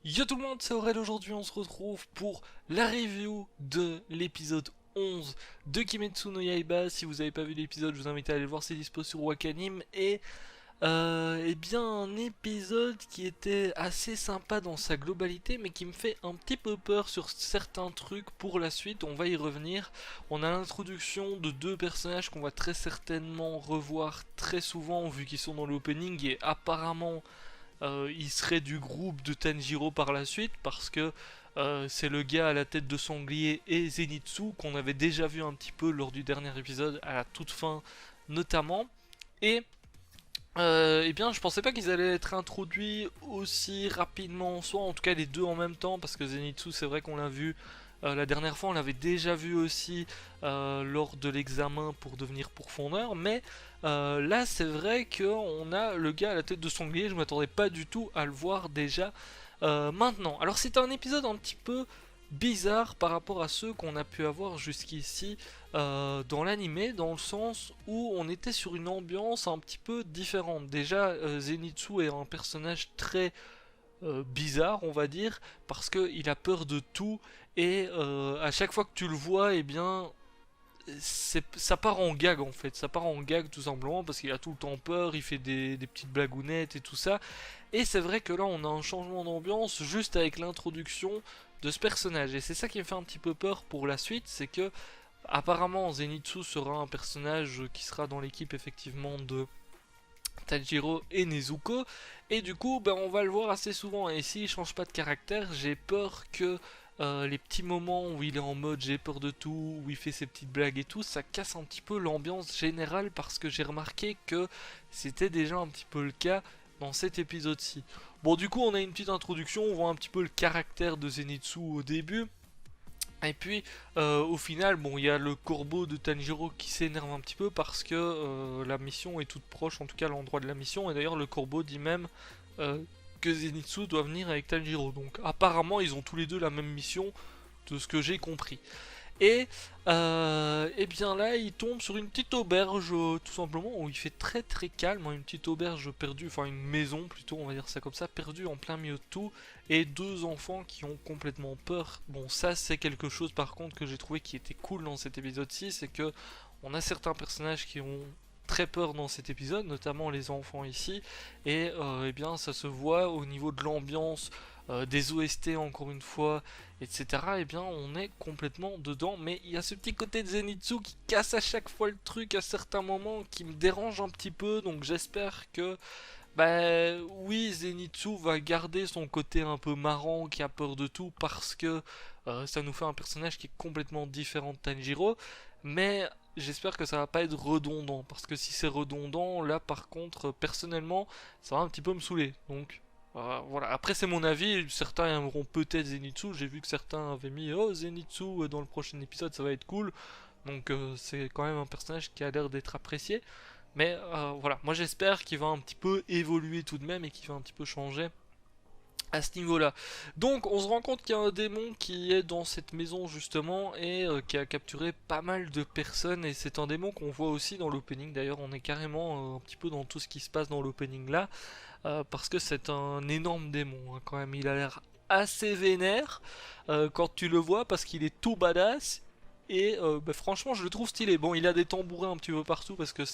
Yo tout le monde, c'est Aurel. Aujourd'hui on se retrouve pour la review de l'épisode 11 de Kimetsu no Yaiba. Si vous n'avez pas vu l'épisode, je vous invite à aller le voir, c'est dispo sur Wakanim. Et eh bien un épisode qui était assez sympa dans sa globalité, mais qui me fait un petit peu peur sur certains trucs pour la suite. On va y revenir. On a l'introduction de deux personnages qu'on va très certainement revoir très souvent vu qu'ils sont dans l'opening et apparemment il serait du groupe de Tanjiro par la suite parce que c'est le gars à la tête de sanglier et Zenitsu qu'on avait déjà vu un petit peu lors du dernier épisode à la toute fin notamment. Et eh bien je pensais pas qu'ils allaient être introduits aussi rapidement, soit en tout cas les deux en même temps, parce que Zenitsu c'est vrai qu'on l'a vu la dernière fois, on l'avait déjà vu aussi lors de l'examen pour devenir pourfondeur, mais là c'est vrai qu'on a le gars à la tête de sanglier, je m'attendais pas du tout à le voir déjà maintenant. Alors c'est un épisode un petit peu bizarre par rapport à ceux qu'on a pu avoir jusqu'ici dans l'animé, dans le sens où on était sur une ambiance un petit peu différente. Déjà Zenitsu est un personnage très bizarre, on va dire, parce qu'il a peur de tout et à chaque fois que tu le vois, eh bien, ça part en gag en fait. Ça part en gag tout simplement parce qu'il a tout le temps peur, il fait des petites blagounettes et tout ça. Et c'est vrai que là, on a un changement d'ambiance juste avec l'introduction de ce personnage. Et c'est ça qui me fait un petit peu peur pour la suite, c'est que apparemment Zenitsu sera un personnage qui sera dans l'équipe effectivement de Tanjiro et Nezuko, et du coup ben, on va le voir assez souvent, et s'il change pas de caractère, j'ai peur que les petits moments où il est en mode j'ai peur de tout, où il fait ses petites blagues et tout, ça casse un petit peu l'ambiance générale, parce que j'ai remarqué que c'était déjà un petit peu le cas dans cet épisode-ci. Bon, du coup on a une petite introduction, on voit un petit peu le caractère de Zenitsu au début, et puis au final, bon, il y a le corbeau de Tanjiro qui s'énerve un petit peu parce que la mission est toute proche, en tout cas l'endroit de la mission. Et d'ailleurs, le corbeau dit même euh, que Zenitsu doit venir avec Tanjiro. Donc apparemment, ils ont tous les deux la même mission, de ce que j'ai compris. Et bien là, il tombe sur une petite auberge, tout simplement, où il fait très très calme, hein, une petite auberge perdue, enfin une maison plutôt, on va dire ça comme ça, perdue en plein milieu de tout, et deux enfants qui ont complètement peur. Bon, ça c'est quelque chose par contre que j'ai trouvé qui était cool dans cet épisode-ci, c'est que on a certains personnages qui ont très peur dans cet épisode, notamment les enfants ici, et eh bien ça se voit au niveau de l'ambiance, des OST encore une fois, etc. Et bien on est complètement dedans, mais il y a ce petit côté de Zenitsu qui casse à chaque fois le truc à certains moments, qui me dérange un petit peu, donc j'espère que bah oui, Zenitsu va garder son côté un peu marrant qui a peur de tout parce que ça nous fait un personnage qui est complètement différent de Tanjiro, mais j'espère que ça va pas être redondant parce que si c'est redondant, là par contre, personnellement, ça va un petit peu me saouler. Donc voilà, après c'est mon avis, certains aimeront peut-être Zenitsu, j'ai vu que certains avaient mis oh Zenitsu dans le prochain épisode, ça va être cool. Donc c'est quand même un personnage qui a l'air d'être apprécié. Mais voilà, moi j'espère qu'il va un petit peu évoluer tout de même et qu'il va un petit peu changer à ce niveau-là. Donc on se rend compte qu'il y a un démon qui est dans cette maison justement et qui a capturé pas mal de personnes, et c'est un démon qu'on voit aussi dans l'opening. D'ailleurs on est carrément un petit peu dans tout ce qui se passe dans l'opening là, parce que c'est un énorme démon hein, quand même. Il a l'air assez vénère quand tu le vois parce qu'il est tout badass. Et bah, franchement, je le trouve stylé. Bon, il a des tambourins un petit peu partout parce que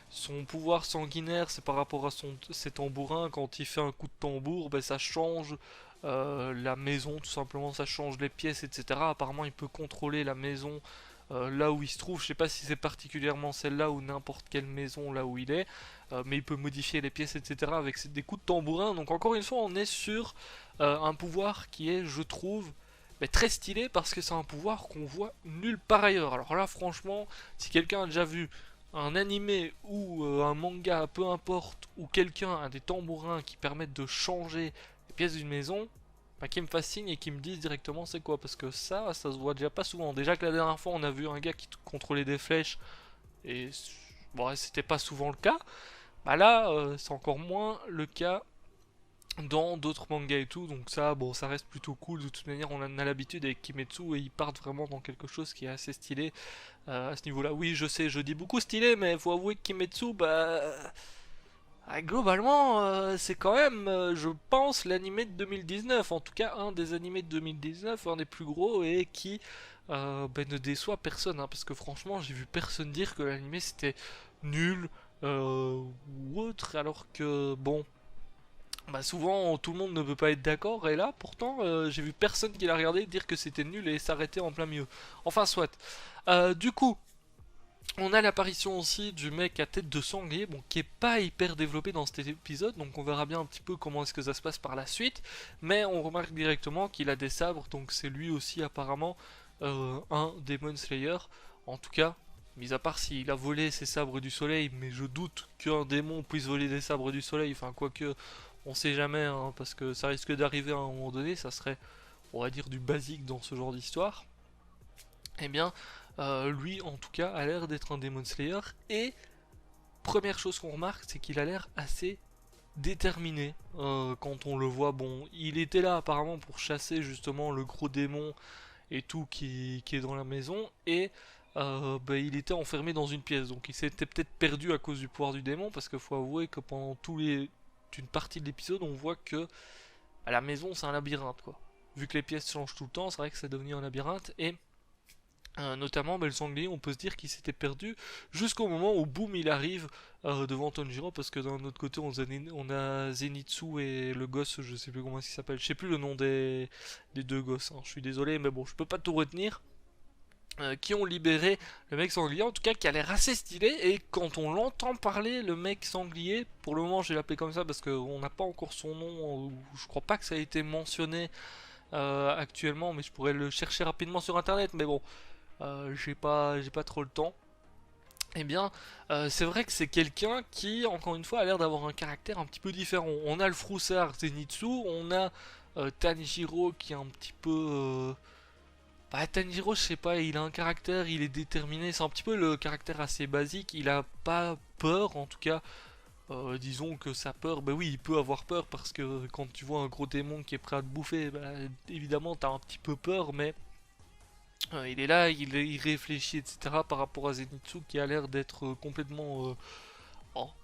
son pouvoir sanguinaire, c'est par rapport à ses tambourins. Quand il fait un coup de tambour, bah, ça change la maison, tout simplement. Ça change les pièces, etc. Apparemment, il peut contrôler la maison là où il se trouve. Je sais pas si c'est particulièrement celle-là ou n'importe quelle maison là où il est. Mais il peut modifier les pièces, etc. avec des coups de tambourin. Donc, encore une fois, on est sur un pouvoir qui est, je trouve, mais très stylé parce que c'est un pouvoir qu'on voit nulle part ailleurs. Alors là, franchement, si quelqu'un a déjà vu un animé ou un manga, peu importe, où quelqu'un a des tambourins qui permettent de changer les pièces d'une maison, bah, qui me fascine et qui me dise directement c'est quoi. Parce que ça se voit déjà pas souvent. Déjà que la dernière fois, on a vu un gars qui contrôlait des flèches et bon, c'était pas souvent le cas. Bah là, c'est encore moins le cas dans d'autres mangas et tout, donc ça, bon, ça reste plutôt cool. De toute manière, on en a l'habitude avec Kimetsu et ils partent vraiment dans quelque chose qui est assez stylé à ce niveau-là. Oui, je sais, je dis beaucoup stylé, mais faut avouer que Kimetsu, bah, Globalement, c'est quand même, je pense, l'animé de 2019, en tout cas un des animés de 2019, un des plus gros et qui ne déçoit personne, hein, parce que franchement, j'ai vu personne dire que l'animé c'était nul ou autre, alors que bon, bah souvent tout le monde ne peut pas être d'accord, et là pourtant j'ai vu personne qui l'a regardé dire que c'était nul et s'arrêter en plein milieu. Enfin, soit. Du coup. On a l'apparition aussi du mec à tête de sanglier, bon, qui est pas hyper développé dans cet épisode, donc on verra bien un petit peu comment est-ce que ça se passe par la suite, mais on remarque directement qu'il a des sabres, donc c'est lui aussi apparemment un Demon Slayer, en tout cas, mis à part s'il a volé ses sabres du soleil, mais je doute qu'un démon puisse voler des sabres du soleil, enfin quoique, on sait jamais, hein, parce que ça risque d'arriver à un moment donné, ça serait, on va dire, du basique dans ce genre d'histoire. Eh bien, lui en tout cas a l'air d'être un Demon Slayer, et première chose qu'on remarque, c'est qu'il a l'air assez déterminé quand on le voit. Bon, il était là apparemment pour chasser justement le gros démon et tout qui est dans la maison, et il était enfermé dans une pièce, donc il s'était peut-être perdu à cause du pouvoir du démon, parce qu'il faut avouer que pendant une partie de l'épisode, on voit que à la maison c'est un labyrinthe, quoi. Vu que les pièces changent tout le temps, c'est vrai que c'est devenu un labyrinthe, et notamment, le sanglier, on peut se dire qu'il s'était perdu jusqu'au moment où boum il arrive devant Tanjiro, parce que d'un autre côté on a Zenitsu et le gosse, je sais plus comment il s'appelle, je sais plus le nom des deux gosses, hein. Je suis désolé mais bon je peux pas tout retenir, qui ont libéré le mec sanglier, en tout cas qui a l'air assez stylé, et quand on l'entend parler, le mec sanglier, pour le moment je vais l'appeler comme ça parce qu'on n'a pas encore son nom, je crois pas que ça a été mentionné actuellement, mais je pourrais le chercher rapidement sur internet, mais bon, j'ai pas trop le temps. Eh bien, c'est vrai que c'est quelqu'un qui, encore une fois, a l'air d'avoir un caractère un petit peu différent. On a le froussard Zenitsu, on a Tanjiro qui est un petit peu... Tanjiro, je sais pas, il a un caractère, il est déterminé, c'est un petit peu le caractère assez basique, il a pas peur, en tout cas, disons que sa peur, bah oui, il peut avoir peur, parce que quand tu vois un gros démon qui est prêt à te bouffer, bah, évidemment, t'as un petit peu peur, mais il est là, il réfléchit, etc. par rapport à Zenitsu qui a l'air d'être complètement,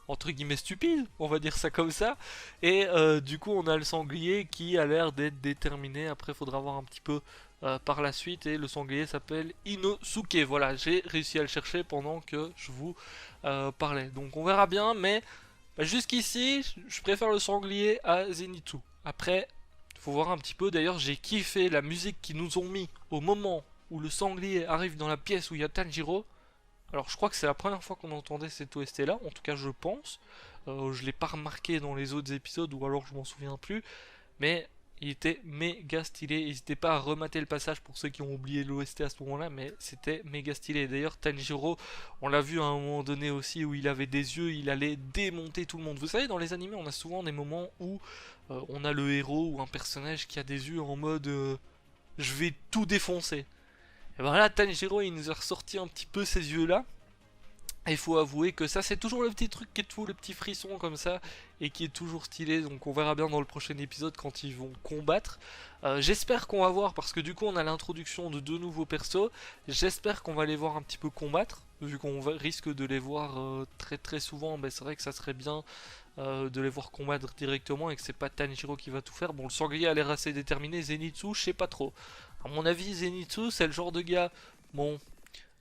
entre guillemets, stupide, on va dire ça comme ça. Et du coup, on a le sanglier qui a l'air d'être déterminé. Après, il faudra voir un petit peu par la suite. Et le sanglier s'appelle Inosuke. Voilà, j'ai réussi à le chercher pendant que je vous parlais. Donc on verra bien, mais jusqu'ici, je préfère le sanglier à Zenitsu. Après, faut voir un petit peu. D'ailleurs, j'ai kiffé la musique qu'ils nous ont mis au moment où le sanglier arrive dans la pièce où il y a Tanjiro. Alors, je crois que c'est la première fois qu'on entendait cette OST là, en tout cas, je pense. Je l'ai pas remarqué dans les autres épisodes, ou alors je m'en souviens plus. Mais il était méga stylé. N'hésitez pas à remater le passage pour ceux qui ont oublié l'OST à ce moment-là, mais c'était méga stylé. D'ailleurs, Tanjiro, on l'a vu à un moment donné aussi où il avait des yeux, il allait démonter tout le monde. Vous savez, dans les animés, on a souvent des moments où on a le héros ou un personnage qui a des yeux en mode je vais tout défoncer. Et ben là, Tanjiro, il nous a ressorti un petit peu ces yeux-là. Et il faut avouer que ça, c'est toujours le petit truc qui te fout le petit frisson comme ça, et qui est toujours stylé. Donc on verra bien dans le prochain épisode quand ils vont combattre. J'espère qu'on va voir, parce que du coup on a l'introduction de deux nouveaux persos. J'espère qu'on va les voir un petit peu combattre, vu qu'on risque de les voir très très souvent. Ben, c'est vrai que ça serait bien de les voir combattre directement, et que c'est pas Tanjiro qui va tout faire. Bon, le sanglier a l'air assez déterminé. Zenitsu, je sais pas trop. À mon avis, Zenitsu, c'est le genre de gars, bon,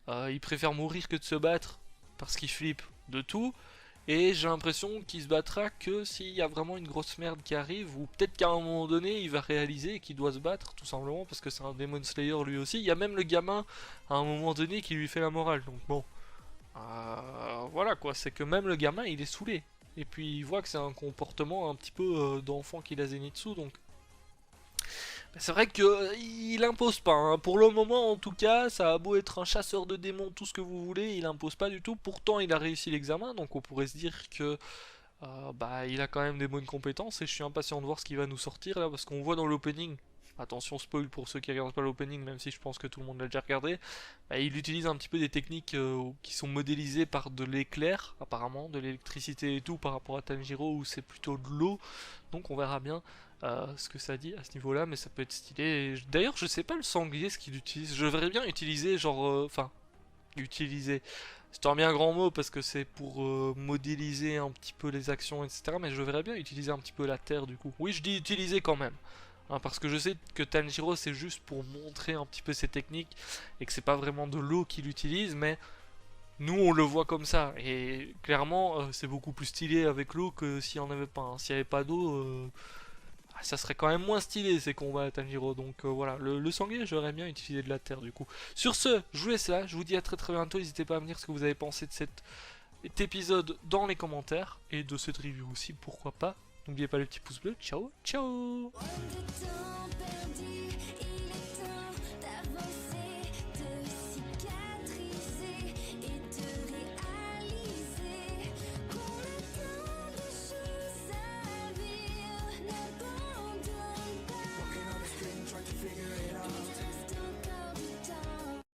il préfère mourir que de se battre, parce qu'il flippe de tout, et j'ai l'impression qu'il se battra que s'il y a vraiment une grosse merde qui arrive, ou peut-être qu'à un moment donné il va réaliser qu'il doit se battre, tout simplement parce que c'est un Demon Slayer lui aussi. Il y a même le gamin à un moment donné qui lui fait la morale, donc bon, voilà quoi, c'est que même le gamin il est saoulé, et puis il voit que c'est un comportement un petit peu d'enfant qu'il a Zenitsu, donc c'est vrai que il impose pas, hein. Pour le moment en tout cas, ça a beau être un chasseur de démons, tout ce que vous voulez, il impose pas du tout. Pourtant il a réussi l'examen, donc on pourrait se dire que il a quand même des bonnes compétences, et je suis impatient de voir ce qu'il va nous sortir là, parce qu'on voit dans l'opening, attention spoil pour ceux qui regardent pas l'opening, même si je pense que tout le monde l'a déjà regardé, il utilise un petit peu des techniques qui sont modélisées par de l'éclair, apparemment, de l'électricité et tout, par rapport à Tanjiro où c'est plutôt de l'eau, donc on verra bien ce que ça dit à ce niveau là, mais ça peut être stylé. D'ailleurs je sais pas le sanglier ce qu'il utilise, je devrais bien utiliser genre, enfin, Utiliser, c'est un bien grand mot parce que c'est pour modéliser un petit peu les actions, etc. Mais je verrais bien utiliser un petit peu la terre du coup. Oui, je dis utiliser quand même. Hein, parce que je sais que Tanjiro c'est juste pour montrer un petit peu ses techniques et que c'est pas vraiment de l'eau qu'il utilise, mais nous on le voit comme ça. Et clairement, c'est beaucoup plus stylé avec l'eau que s'il n'y en avait pas. Hein. S'il n'y avait pas d'eau, ça serait quand même moins stylé ces combats à Tanjiro. Donc voilà, le sanglier, j'aurais bien utilisé de la terre du coup. Sur ce, je vous laisse là. Je vous dis à très très bientôt. N'hésitez pas à me dire ce que vous avez pensé de cet épisode dans les commentaires. Et de cette review aussi, pourquoi pas. N'oubliez pas le petit pouce bleu. Ciao, ciao!